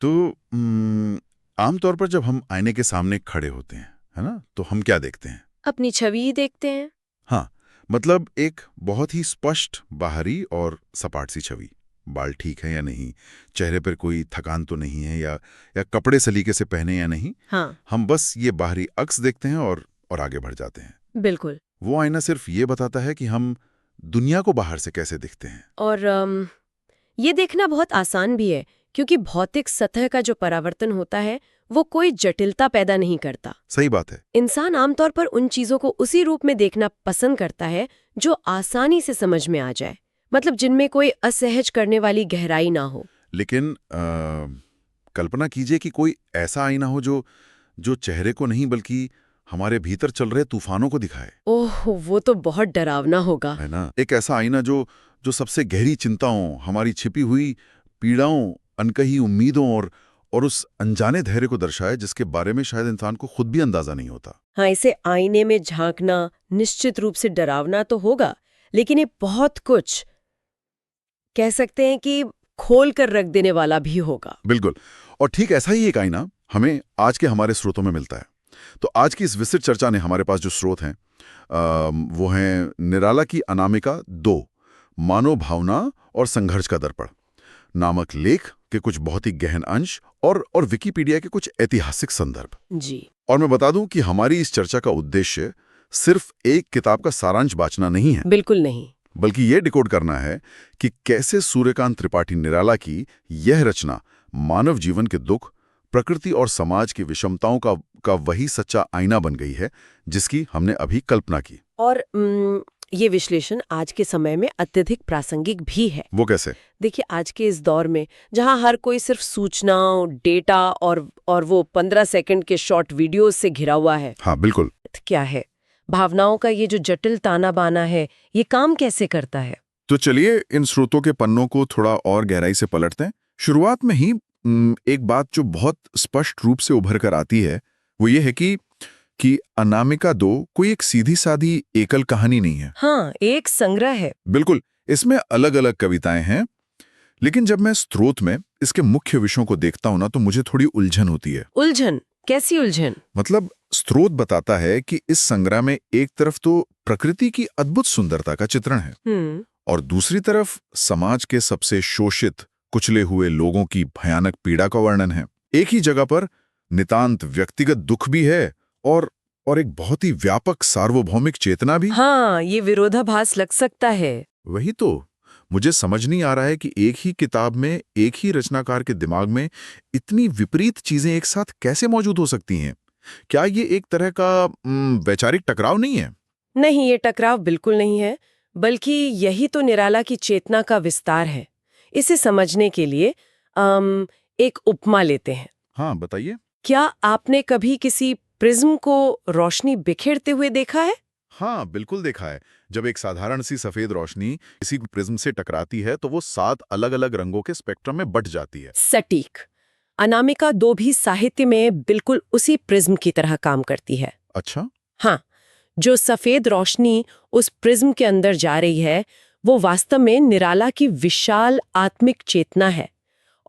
तो आमतौर पर जब हम आईने के सामने खड़े होते हैं, है ना, तो हम क्या देखते हैं? अपनी छवि ही देखते हैं। हाँ, मतलब एक बहुत ही स्पष्ट बाहरी और सपाट सी छवि। बाल ठीक है या नहीं, चेहरे पर कोई थकान तो नहीं है, या कपड़े सलीके से पहने या नहीं। हाँ, हम बस ये बाहरी अक्स देखते हैं और आगे बढ़ जाते हैं। बिल्कुल। वो आईना सिर्फ ये बताता है कि हम दुनिया को बाहर से कैसे दिखते हैं। और ये देखना बहुत आसान भी है, क्योंकि भौतिक सतह का जो परावर्तन होता है वो कोई जटिलता पैदा नहीं करता। सही बात है। इंसान आमतौर पर उन चीजों को उसी रूप में देखना पसंद करता है जो आसानी से समझ में आ जाए, मतलब जिनमें कोई असहज करने वाली गहराई ना हो। लेकिन कल्पना कीजिए कि कोई ऐसा आईना हो जो चेहरे को नहीं बल्कि हमारे भीतर चल रहे तूफानों को दिखाए। ओह, वो तो बहुत डरावना होगा। है ना? एक ऐसा आईना जो सबसे गहरी चिंताओं, हमारी छिपी हुई पीड़ाओं, अनकही उम्मीदों और उस अनजाने धैर्य को दर्शाए जिसके बारे में शायद इंसान को खुद भी अंदाजा नहीं होता। हाँ, इसे आईने में झांकना निश्चित रूप से डरावना तो होगा, लेकिन ये बहुत कुछ कह सकते हैं कि खोल कर रख देने वाला भी होगा। बिल्कुल। और ठीक ऐसा ही एक आईना हमें आज के हमारे स्रोतों में मिलता है। तो आज की इस विस्तृत चर्चा ने हमारे पास जो स्रोत हैं वो हैं निराला की अनामिका 2, मानव भावना और संघर्ष का दर्पण नामक लेख के कुछ बहुत ही गहन अंश और विकिपीडिया के कुछ ऐतिहासिक संदर्भ। जी। और मैं बता दूं कि हमारी इस चर्चा का उद्देश्य सिर्फ एक किताब का सारांश बांचना नहीं है, बिल्कुल नहीं। बल्कि ये डिकोड करना है कि कैसे सूर्यकांत त्रिपाठी निराला की यह रचना मानव जीवन के दुख, प्रकृति और समाज की विषमताओं का वही सच्चा आईना बन गई है जिसकी हमने अभी कल्पना की। और ये विश्लेषण आज के समय में अत्यधिक प्रासंगिक भी है। वो कैसे? देखिए, आज के इस दौर में जहां हर कोई सिर्फ सूचनाओं, डेटा और वो 15 सेकंड के शॉर्ट वीडियोस से घिरा हुआ है। हाँ, बिल्कुल। क्या है भावनाओं का ये जो जटिल ताना बाना है, ये काम कैसे करता है? तो चलिए इन स्रोतों के पन्नों को थोड़ा और गहराई से पलटते हैं। शुरुआत में ही एक बात जो बहुत स्पष्ट रूप से उभर कर आती है वो ये है कि अनामिका 2 कोई एक सीधी सादी एकल कहानी नहीं है। हाँ, एक संग्रह है। बिल्कुल, इसमें अलग अलग कविताएं हैं, लेकिन जब मैं स्रोत में इसके मुख्य विषयों को देखता हूं ना तो मुझे थोड़ी उलझन होती है। उलझन? कैसी उलझन? मतलब स्रोत बताता है कि इस संग्रह में एक तरफ तो प्रकृति की अद्भुत सुंदरता का चित्रण है और दूसरी तरफ समाज के सबसे शोषित, कुचले हुए लोगों की भयानक पीड़ा का वर्णन है। एक ही जगह पर नितांत व्यक्तिगत दुख भी है और एक बहुत ही व्यापक सार्वभौमिक चेतना भी। हाँ, ये विरोधाभास लग सकता है। वही तो मुझे समझ नहीं आ रहा है कि एक ही किताब में एक ही रचनाकार के दिमाग में इतनी विपरीत चीजें एक साथ कैसे मौजूद हो सकती हैं। क्या ये एक तरह का वैचारिक टकराव नहीं है? नहीं, ये टकराव बिल्कुल नहीं है, बल्कि यही तो निराला की चेतना का विस्तार है। इसे समझने के लिए एक उपमा लेते हैं। हाँ, बताइए। क्या आपने कभी किसी प्रिज्म को रोशनी बिखेरते हुए देखा है? हाँ, बिल्कुल देखा है। जब एक साधारण सी सफेद रोशनी किसी प्रिज्म से टकराती है तो वो 7 अलग-अलग रंगों के स्पेक्ट्रम में बंट जाती है। सटीक। अनामिका 2 भी साहित्य में बिल्कुल उसी प्रिज्म की तरह काम करती है। अच्छा? हाँ, जो सफेद रोशनी उस प्रिज्म के अंदर जा रही है, वो वास्तव में निराला की विशाल आत्मिक चेतना है।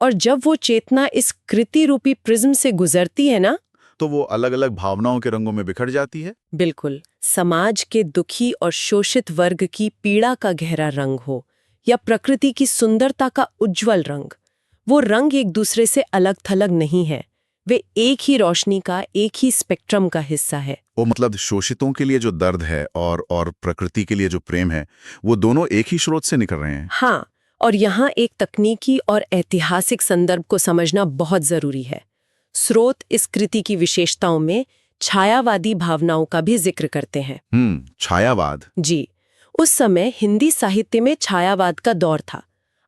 और जब वो चेतना इस कृति रूपी प्रिज्म से गुजरती है ना, तो वो अलग-अलग भावनाओं के रंगों में बिखर जाती है। बिल्कुल, समाज के दुखी और शोषित वर्ग की पीड़ा का गहरा रंग हो या प्रकृति की सुंदरता का उज्जवल रंग, वो रंग एक दूसरे से अलग थलग नहीं है। वे एक ही रोशनी का, एक ही स्पेक्ट्रम का हिस्सा है। वो मतलब शोषितों के लिए जो दर्द है और प्रकृति के लिए जो प्रेम है, वो दोनों एक ही स्रोत से निकल रहे हैं। हाँ, और यहाँ एक तकनीकी और ऐतिहासिक संदर्भ को समझना बहुत जरूरी है। स्रोत इस कृति की विशेषताओं में छायावादी भावनाओं का भी जिक्र करते हैं। छायावाद। जी, उस समय हिंदी साहित्य में छायावाद का दौर था।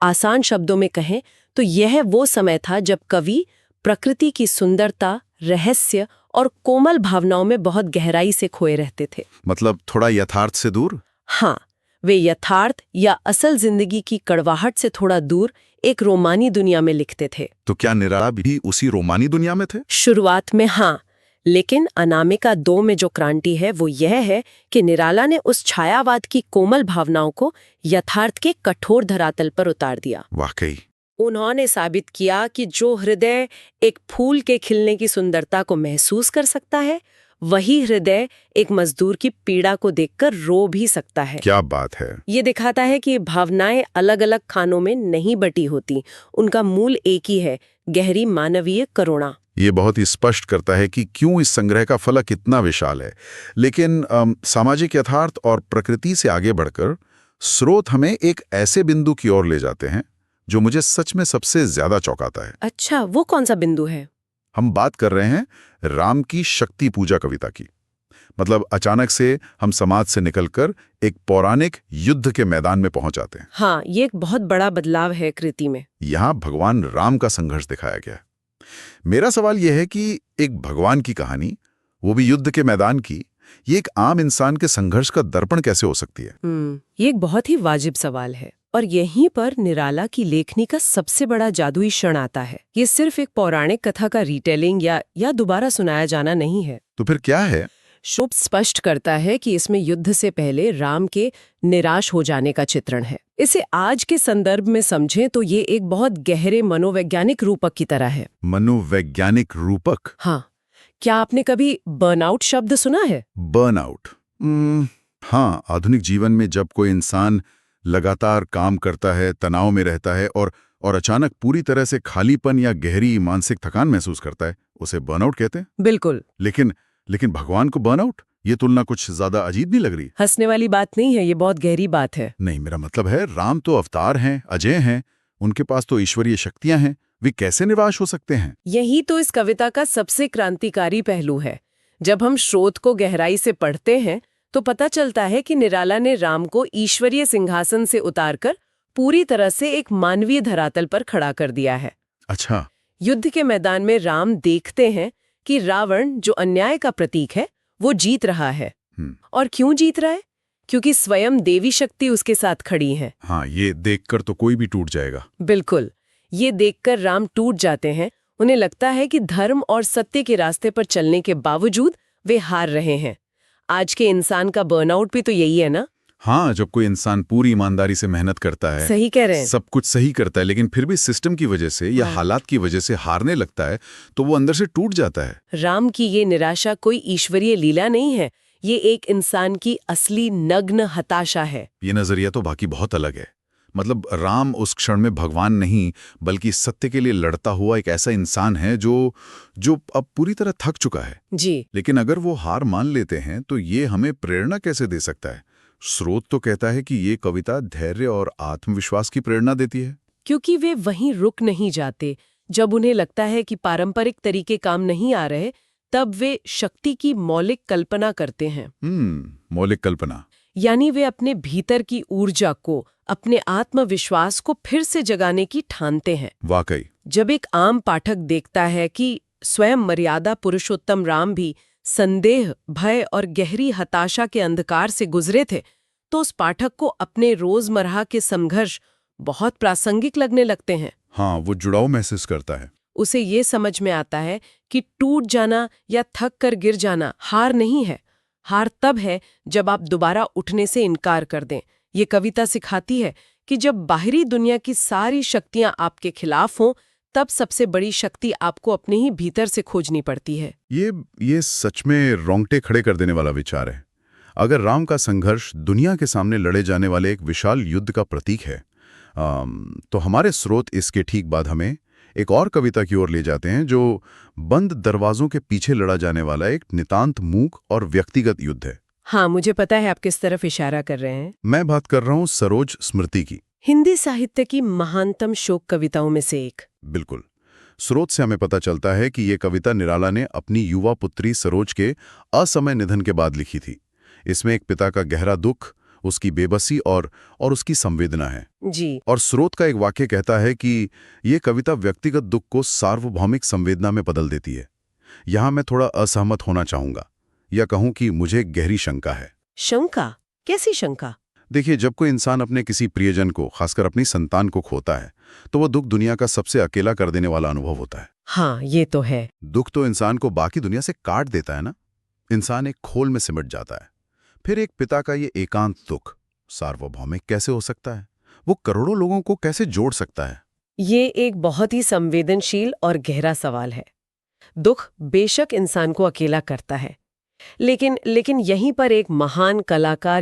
आसान शब्दों में कहें तो यह वो समय था जब कवि प्रकृति की सुंदरता, रहस्य और कोमल भावनाओं में बहुत गहराई से खोए रहते थे। मतलब थोड़ा यथार्थ से दूर? हाँ, वे यथार्थ या असल जिंदगी की कड़वाहट से थोड़ा दूर एक रोमानी दुनिया में लिखते थे। तो क्या निराला भी उसी रोमानी दुनिया में थे? शुरुआत में हाँ, लेकिन अनामिका 2 में जो क्रांति है वो यह है कि निराला ने उस छायावाद की कोमल भावनाओं को यथार्थ के कठोर धरातल पर उतार दिया। वाकई। उन्होंने साबित किया कि जो हृदय एक फूल के खिलने की सुंदरता को महसूस कर सकता है, वही हृदय एक मजदूर की पीड़ा को देखकर रो भी सकता है। क्या बात है। ये दिखाता है कि भावनाएं अलग-अलग खानों में नहीं बटी होती, उनका मूल एक ही है, गहरी मानवीय करुणा। ये बहुत ही स्पष्ट करता है कि क्यों इस संग्रह का फलक इतना विशाल है। लेकिन सामाजिक यथार्थ और प्रकृति से आगे बढ़कर स्रोत हमें एक ऐसे बिंदु की ओर ले जाते हैं जो मुझे सच में सबसे ज्यादा चौंकाता है। अच्छा, वो कौन सा बिंदु है? हम बात कर रहे हैं राम की शक्ति पूजा कविता की। मतलब अचानक से हम समाज से निकलकर एक पौराणिक युद्ध के मैदान में पहुंच जाते हैं। हाँ, ये एक बहुत बड़ा बदलाव है कृति में। यहाँ भगवान राम का संघर्ष दिखाया गया है। मेरा सवाल यह है कि एक भगवान की कहानी, वो भी युद्ध के मैदान की, ये एक आम इंसान के संघर्ष का दर्पण कैसे हो सकती है? ये एक बहुत ही वाजिब सवाल है और यहीं पर निराला की लेखनी का सबसे बड़ा जादुई क्षण आता है। ये सिर्फ एक पौराणिक कथा का रिटेलिंग या दोबारा सुनाया जाना नहीं है। तो फिर क्या है? शोभ स्पष्ट करता है कि इसमें युद्ध से पहले राम के निराश हो जाने का चित्रण है। इसे आज के संदर्भ में समझें तो ये एक बहुत गहरे मनोवैज्ञानिक रूपक की तरह है। मनोवैज्ञानिक रूपक? हाँ, क्या आपने कभी बर्नआउट शब्द सुना है? बर्नआउट? हाँ, आधुनिक जीवन में जब कोई इंसान लगातार काम करता है, तनाव में रहता है और अचानक पूरी तरह से खालीपन या गहरी मानसिक थकान महसूस करता है, उसे बर्नआउट कहते हैं। बिल्कुल। लेकिन भगवान को बर्नआउट? ये तुलना कुछ ज्यादा अजीब नहीं लग रही? हंसने वाली बात नहीं है, ये बहुत गहरी बात है। नहीं, मेरा मतलब है राम तो अवतार हैं, अजय हैं, उनके पास तो ईश्वरीय शक्तियां हैं, वे कैसे निराश हो सकते हैं? यही तो इस कविता का सबसे क्रांतिकारी पहलू है। जब हम स्रोत को गहराई से पढ़ते हैं तो पता चलता है कि निराला ने राम को ईश्वरीय सिंहासन से उतारकर पूरी तरह से एक मानवीय धरातल पर खड़ा कर दिया है। अच्छा। युद्ध के मैदान में राम देखते हैं कि रावण, जो अन्याय का प्रतीक है, वो जीत रहा है। और क्यों जीत रहा है? क्योंकि स्वयं देवी शक्ति उसके साथ खड़ी है। हाँ, ये देखकर तो कोई भी टूट जाएगा। बिल्कुल, ये देखकर राम टूट जाते हैं। उन्हें लगता है कि धर्म और सत्य के रास्ते पर चलने के बावजूद वे हार रहे हैं। आज के इंसान का बर्नआउट भी तो यही है ना? हाँ, जब कोई इंसान पूरी ईमानदारी से मेहनत करता है, सही कह रहे हैं, सब कुछ सही करता है, लेकिन फिर भी सिस्टम की वजह से या हालात की वजह से हारने लगता है, तो वो अंदर से टूट जाता है। राम की ये निराशा कोई ईश्वरीय लीला नहीं है, ये एक इंसान की असली नग्न हताशा है। ये नजरिया तो बाकी बहुत अलग है। मतलब राम उस क्षण में भगवान नहीं, बल्कि सत्य के लिए लड़ता हुआ एक ऐसा इंसान है जो अब पूरी तरह थक चुका है। जी। लेकिन अगर वो हार मान लेते हैं तो ये हमें प्रेरणा कैसे दे सकता है? स्रोत तो कहता है कि ये कविता धैर्य और आत्मविश्वास की प्रेरणा देती है। क्योंकि वे वहीं रुक नहीं जाते। जब उन्हें लगता है कि पारंपरिक तरीके काम नहीं आ रहे, तब वे शक्ति की मौलिक कल्पना करते हैं। मौलिक कल्पना यानी वे अपने भीतर की ऊर्जा को, अपने आत्मविश्वास को फिर से जगाने की ठानते हैं। वाकई, जब एक आम पाठक देखता है कि स्वयं मर्यादा पुरुषोत्तम राम भी संदेह, भय और गहरी हताशा के अंधकार से गुजरे थे, तो उस पाठक को अपने रोजमर्रा के संघर्ष बहुत प्रासंगिक लगने लगते हैं। हाँ, वो जुड़ाव महसूस करता है। उसे ये समझ में आता है कि टूट जाना या थक कर गिर जाना हार नहीं है। हार तब है जब आप दोबारा उठने से इनकार कर दें। ये कविता सिखाती है कि जब बाहरी दुनिया की सारी शक्तियां आपके खिलाफ हों, तब सबसे बड़ी शक्ति आपको अपने ही भीतर से खोजनी पड़ती है। ये सच में रोंगटे खड़े कर देने वाला विचार है। अगर राम का संघर्ष दुनिया के सामने लड़े जाने वाले एक विशाल युद्ध का प्रतीक है, तो हमारे स्रोत इसके ठीक बाद हमें एक और कविता की ओर ले जाते हैं जो बंद दरवाजों के पीछे लड़ा जाने वाला एक नितांत मूक और व्यक्तिगत युद्ध है। हाँ, मुझे पता है आप किस तरफ इशारा कर रहे हैं। मैं बात कर रहा हूँ सरोज स्मृति की, हिंदी साहित्य की महानतम शोक कविताओं में से एक। बिल्कुल। स्रोत से हमें पता चलता है कि ये कविता निराला ने अपनी युवा पुत्री सरोज के असमय निधन के बाद लिखी थी। इसमें एक पिता का गहरा दुख, उसकी बेबसी और उसकी संवेदना है। जी। और स्रोत का एक वाक्य कहता है कि ये कविता व्यक्तिगत दुख को सार्वभौमिक संवेदना में बदल देती है। यहाँ मैं थोड़ा असहमत होना चाहूंगा, या कहूं कि मुझे गहरी शंका है। शंका? कैसी शंका? देखिए, जब कोई इंसान अपने किसी प्रियजन को, खासकर अपनी संतान को खोता है, तो वो दुख दुनिया का सबसे अकेला कर देने वाला अनुभव होता है। हाँ, ये तो है। दुख तो इंसान को बाकी दुनिया से काट देता है ना। इंसान एक खोल में सिमट जाता है। फिर एक पिता का ये एकांत दुख सार्वभौमिक कैसे हो सकता है? वो करोड़ों लोगों को कैसे जोड़ सकता है? ये एक बहुत ही संवेदनशील और गहरा सवाल है। दुख बेशक इंसान को अकेला करता है, लेकिन यहीं पर एक महान कलाकार